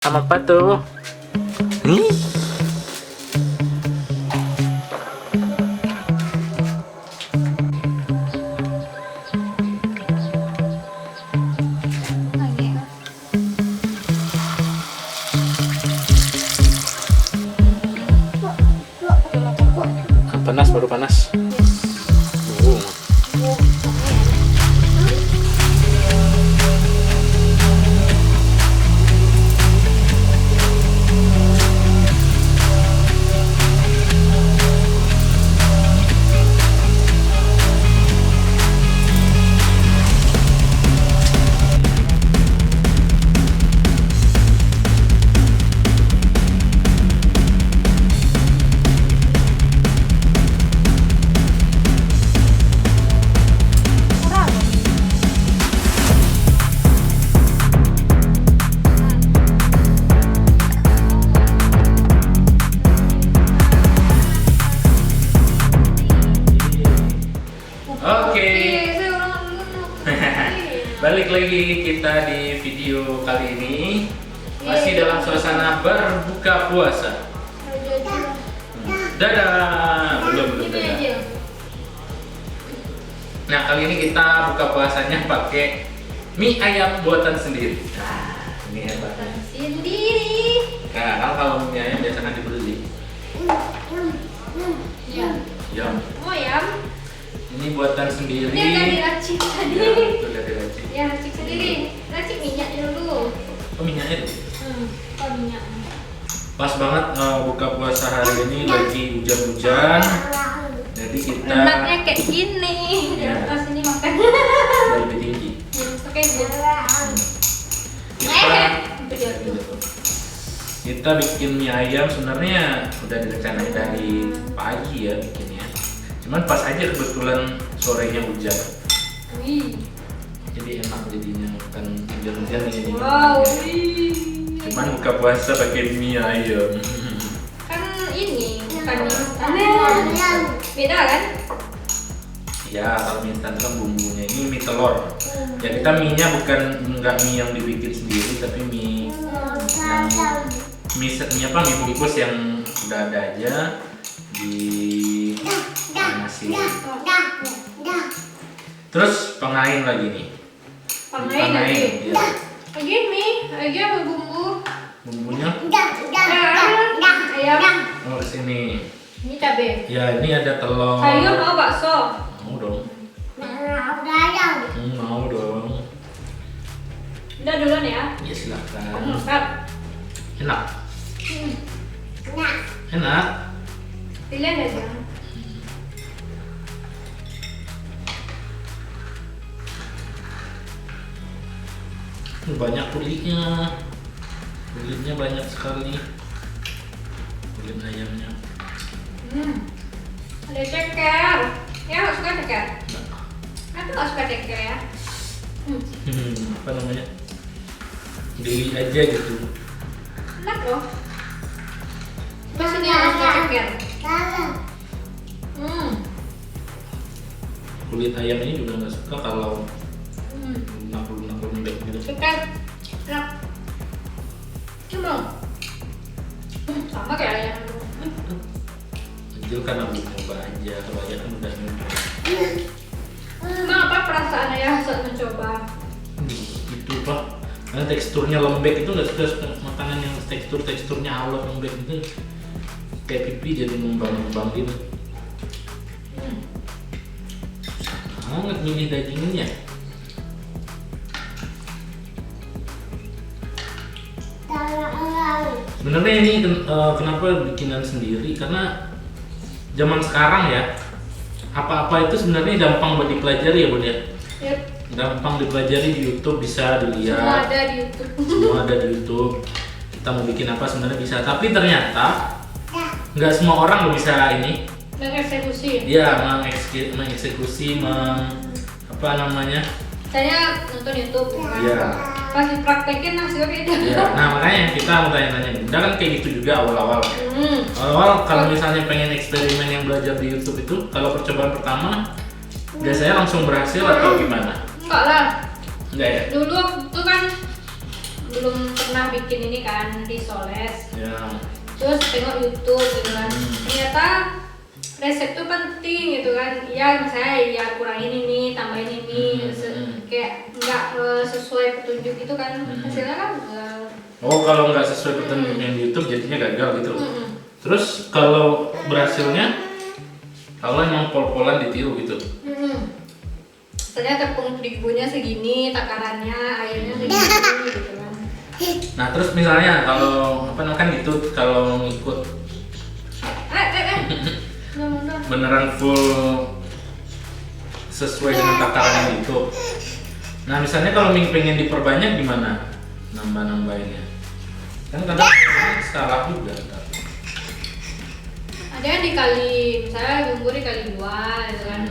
Sama apa tuh? Nih. Panas, baru panas. Balik lagi kita di video kali ini masih dalam suasana berbuka puasa. Dadah, belum dadah. Nah, kali ini kita buka puasanya pakai mie ayam buatan sendiri. Nah, ini hebatnya. Sendiri. Nah, kalau mie ayam biasanya dibeli. Yum. Mau ayam? Ini buatan sendiri. Ini udah diracik tadi. Ya, udah diracik. Ya, racik sendiri. Racik minyaknya dulu. Oh, minyaknya dulu. Oh, minyak. Pas banget buka puasa hari ini lagi hujan-hujan. Jadi kita Enaknya kayak gini. Di Ya. atas ini makan. lebih tinggi. Oke, Kita bikin mie ayam sebenarnya udah direncanain dari pagi ya bikinnya. Cuman pas aja kebetulan sorenya hujan. Wih. Jadi enak jadinya, bukan hujan-hujan ini. Wow. Wih. Cuman buka puasa pakai mie ayam. Kan ini bukan mie instan. Beda kan? Ya, kalau mie instan kan bumbunya ini mie telur. Ya kita mie-nya bukan nggak mie yang dibikin sendiri, tapi mie yang mie apa mie bungkus yang udah ada aja dimanasin. Terus pengain lagi nih. Pengain lagi. Ya. Lagi mie, lagi apa bumbu? Bumbunya Ayam. oh sini. Ini cabai. Ya ini ada telur. Ayo mau bakso. Mau dong. Mau dong. Udah duluan ya. Ya silakan. Lengkap. Enak. Enak. Pilih aja. Banyak kulitnya. Kulitnya banyak sekali. Kulit ayamnya. Ada ceker. Ya nggak suka ceker. Nah. Aku nggak suka ceker ya. Apa namanya? Geli aja gitu. Enak loh. Terus ini harus suka ceker. Kulit ayam ini juga nggak suka kalau lunak lembek gitu. Ceker. Enak. Cuma. Sama kayak ayam. Kecil karena belum coba aja, kalau ayam kan udah nyoba. Emang apa perasaan ayah saat mencoba? Itu pak, karena teksturnya lembek itu nggak suka makanan yang teksturnya halus lembek itu kayak pipi jadi membang gitu. Sangat milih dagingnya. Sebenarnya ini kenapa bikinan sendiri, karena zaman sekarang ya apa-apa itu sebenarnya gampang buat dipelajari ya Bun ya. Yep. Gampang dipelajari di YouTube, bisa Semua dilihat. ada di YouTube. Semua ada di YouTube. Kita mau bikin apa sebenarnya bisa, tapi ternyata nggak semua orang lo bisa ini. Mengeksekusi. Iya, mengeksekusi, apa namanya? Saya nonton YouTube kan. Iya. Pas dipraktekin hasilnya beda. Iya. Nah makanya kita mau tanya-tanya, Bunda kan kayak gitu juga awal-awal. Awal-awal kalau misalnya pengen eksperimen yang belajar di YouTube itu, kalau percobaan pertama biasanya langsung berhasil atau gimana? Enggak lah. Enggak ya? Dulu itu kan belum pernah bikin ini kan risoles. Ya. Terus tengok YouTube gitu kan. Ternyata resep tuh penting gitu kan. Ya misalnya ya kurangin ini, tambahin ini, kayak nggak sesuai petunjuk itu kan hasilnya kan Oh, kalau nggak sesuai petunjuk yang di YouTube jadinya gagal gitu. Terus kalau berhasilnya, kalau emang pol-polan ditiru gitu. Misalnya tepung terigunya segini, takarannya, airnya segini gitu kan. Nah, terus misalnya kalau apa namanya kan gitu, kalau ngikut beneran full sesuai dengan takaran yang itu. Nah, misalnya kalau Ming pengen diperbanyak gimana? Nambah-nambahinnya. Kan kadang salah juga. Ada yang dikali, misalnya bumbu dikali 2 gitu kan.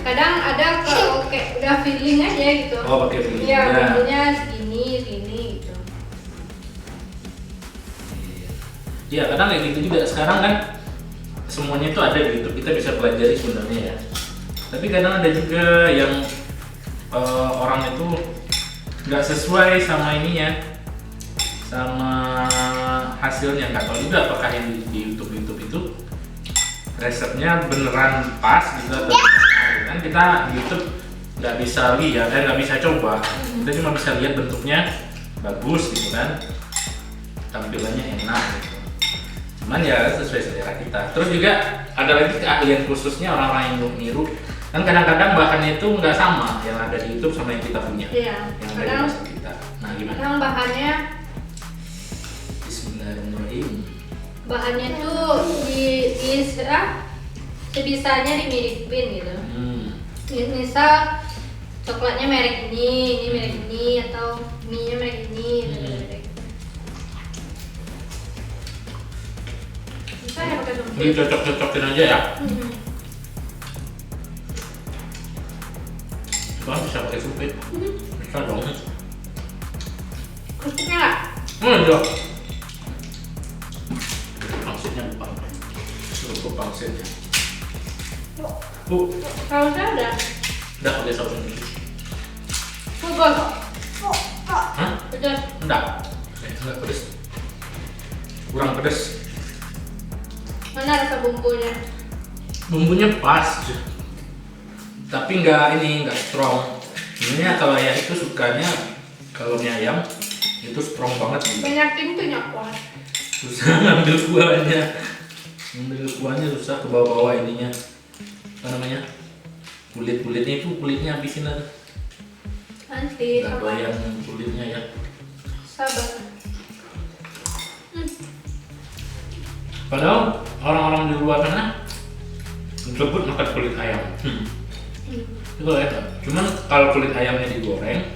Kadang ada kalau kayak udah feeling aja gitu. Oh, pakai feeling. Iya, bumbunya segini gitu. Iya, kadang kayak gitu juga. Sekarang kan semuanya itu ada di YouTube, kita bisa pelajari sebenarnya ya. Tapi kadang ada juga yang orang itu nggak sesuai sama ininya, sama hasilnya. Nggak tahu juga apakah yang di YouTube itu resepnya beneran pas gitu atau gimana. Kan kita di YouTube nggak bisa lihat, nggak bisa coba. Kita cuma bisa lihat bentuknya bagus gitu kan, tampilannya enak gitu. Cuman ya sesuai selera kita. Terus juga ada lagi keahlian khususnya orang-orang yang niru. Kan kadang-kadang bahannya itu nggak sama yang ada di YouTube sama yang kita punya. Iya. Yang ada di masak kita. Nah gimana? Kadang bahannya Bismillahirrahmanirrahim. bahannya tuh sebisanya dimiripin gitu. Misal coklatnya merek ini merek ini, atau mie-nya merek ini gitu. Bisa ya pakai sumpit. Ini cocok-cocokin aja ya. Bang bisa pakai sumpit. Bisa dong. Kerupuknya nggak? Iya. Pangsitnya lupa. Kerupuk pangsitnya. Sausnya ada. Udah pakai saus ini. Bogor. Hah? Pedas. Enggak. Enggak pedes. Kurang pedes. Mana rasa bumbunya? Bumbunya pas. Tapi nggak strong. Sebenarnya kalau ayah itu sukanya kalau mie ayam itu strong banget gitu. Banyak tim tuh nyakuan. Susah ngambil kuahnya susah, ke bawah-bawah ininya apa namanya, kulitnya itu kulitnya habisin aja. Nanti Nggak doyan kulitnya ya. sabar. Padahal orang-orang di luar sana sebut makan kulit ayam. Itu enak. Cuman kalau kulit ayamnya digoreng,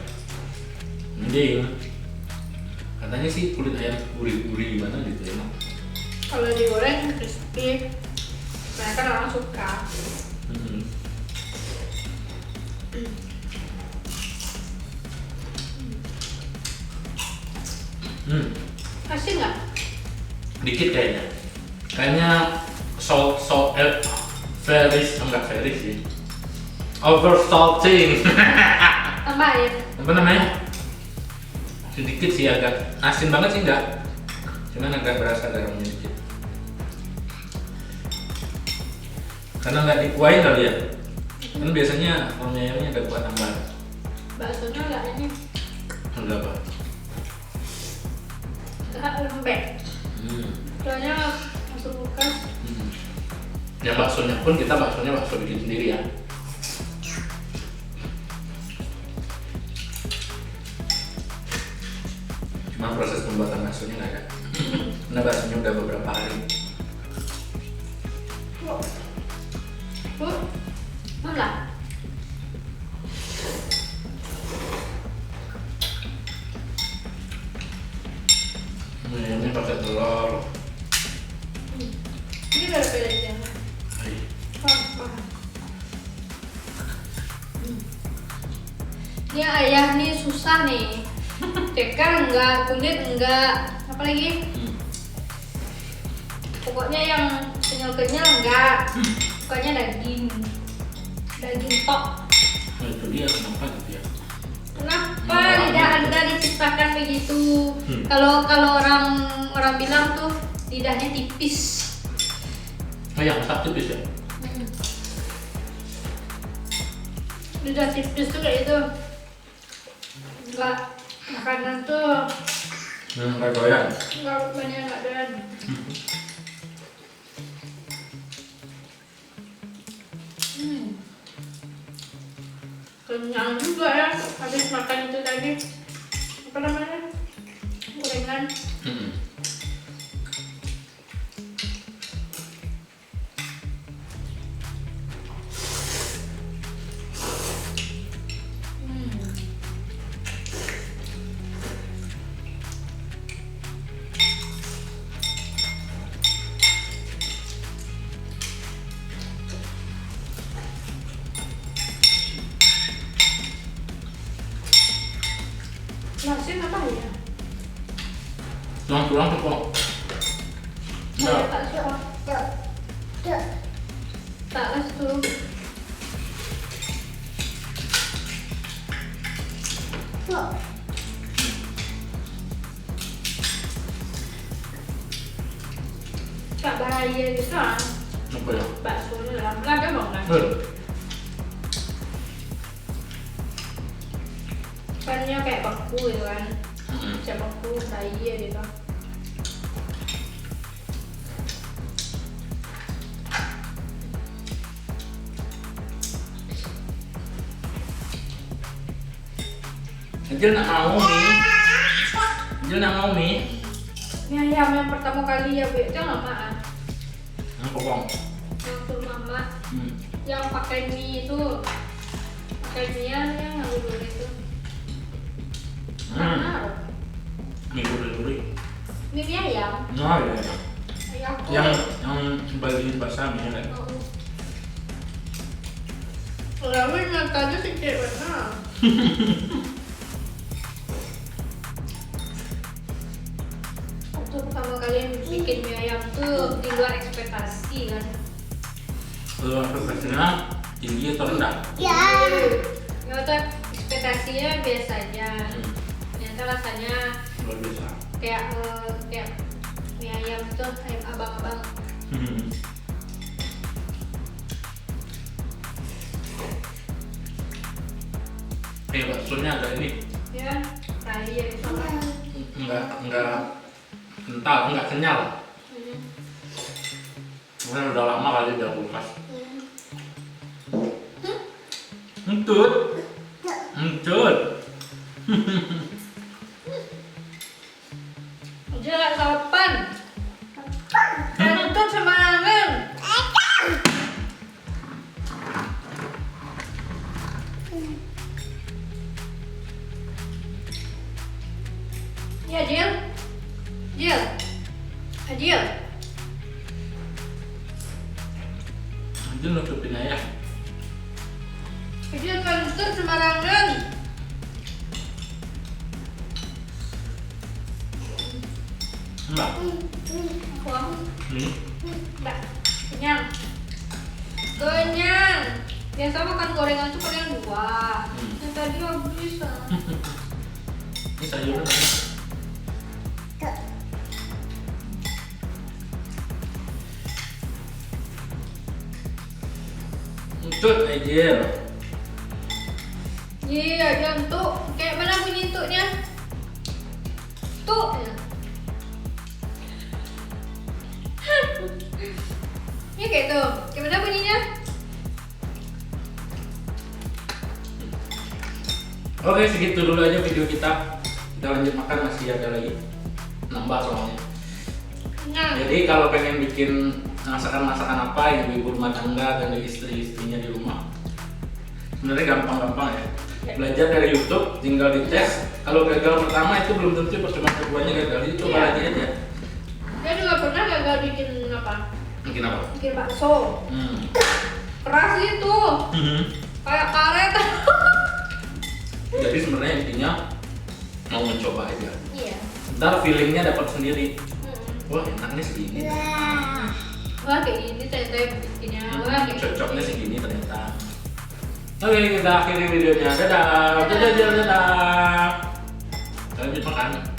mending. Katanya sih kulit ayam gurih-gurih gimana gitu ya. Kalau digoreng crispy, mereka orang suka. Kasih nggak? Dikit kayaknya. Kayaknya salt very sih. Over salting. Tambahin. Apa namanya? Sedikit sih, agak asin banget sih enggak. Cuman agak berasa garamnya dikit. Karena nggak dikuahin kali ya. Kan biasanya kalau mie ayamnya ada kuah tambahan. Baksonya nggak ini, Enggak apa. nggak lembek. Soalnya masuk kulkas. Ya baksonya pun kita bakso bikin sendiri ya. Cuma proses pembuatan baksonya nggak ada. Karena baksonya udah beberapa hari. Mana? Ini pakai telur. Ini udah bedanya. Hai. Ini ayah nih susah nih. Ceker enggak, kulit enggak, apa lagi? Pokoknya yang kenyal-kenyal enggak. Pokoknya daging tok. Nah, itu dia kenapa gitu ya? Kenapa lidah Anda diciptakan begitu? Kalau orang bilang tuh lidahnya tipis. Oh yang masak tipis ya? Lidah tipis tuh kayak itu. Enggak makanan tuh. Kayak doyan. Enggak banyak enggak doyan. Kenyang juga ya habis makan itu tadi. Apa namanya? Gorengan. Nasi apa ya? Tulang tuh kok. Saya tak suka. Tak restu. Tak bahaya gitu kan? Apa ya? Bakso ni lah, lada bang lah. Kannya kayak beku gitu kan? Kayak beku, bahaya gitu. Angel nak mau mie. Angel nak mau mie. Ini ayam yang pertama kali ya, Bu. Jangan lama. Potong. Yang suruh mama. Yang pakai mie itu. Pakai mie yang dulu itu. Mie gurih-gurih. Mie ayam. Nah, ya. Ayam. Yang balikin basah mie kan. Lalu nyatanya sih kayak mana? Waktu pertama kali bikin mie ayam tuh di luar ekspektasi kan? Kalau ekspektasinya tinggi atau rendah? Ya waktu ekspektasinya biasa aja. Ternyata rasanya Luar biasa. kayak mie ayam tuh ayam abang-abang. Baksonya agak ini. Ya, tadi ya sama. Enggak kental, enggak kenyal. Mungkin udah lama kali udah kulkas. Entut. Jangan kapan? Entut sembarangan. Ya, Adil. Adil nutupin aja. Adil kentut sembarangan. Enggak. Wah, enggak. Kenyang. Biasa makan gorengan tuh paling dua. Yang tadi habis. Ini sayurnya. Entut Adil. Iya, jantung. Kayak mana bunyi entuknya? Tuh. Ini kayak tuh. Kayak mana bunyinya? Oke, segitu dulu aja video kita. Kita lanjut makan, masih ada lagi nambah soalnya. Nah. Jadi kalau pengen bikin masakan-masakan apa ibu-ibu rumah tangga dan istri-istrinya di rumah, sebenarnya gampang-gampang ya. Belajar dari YouTube, tinggal dites. Kalau gagal pertama itu belum tentu pertemuan keduanya gagal. Jadi coba Iya. lagi aja. Dia juga pernah gagal bikin apa? Bikin apa? Bikin bakso. Keras itu. Kayak karet. Jadi sebenarnya intinya mau mencoba aja. Iya. Ntar feelingnya dapat sendiri. Wah enaknya segini. Wah kayak gini ternyata bikinnya. Wah kayak Cocoknya gini. segini ternyata. Oke, kita akhiri videonya. Dadah. Dadah. Dadah. Lanjut makan.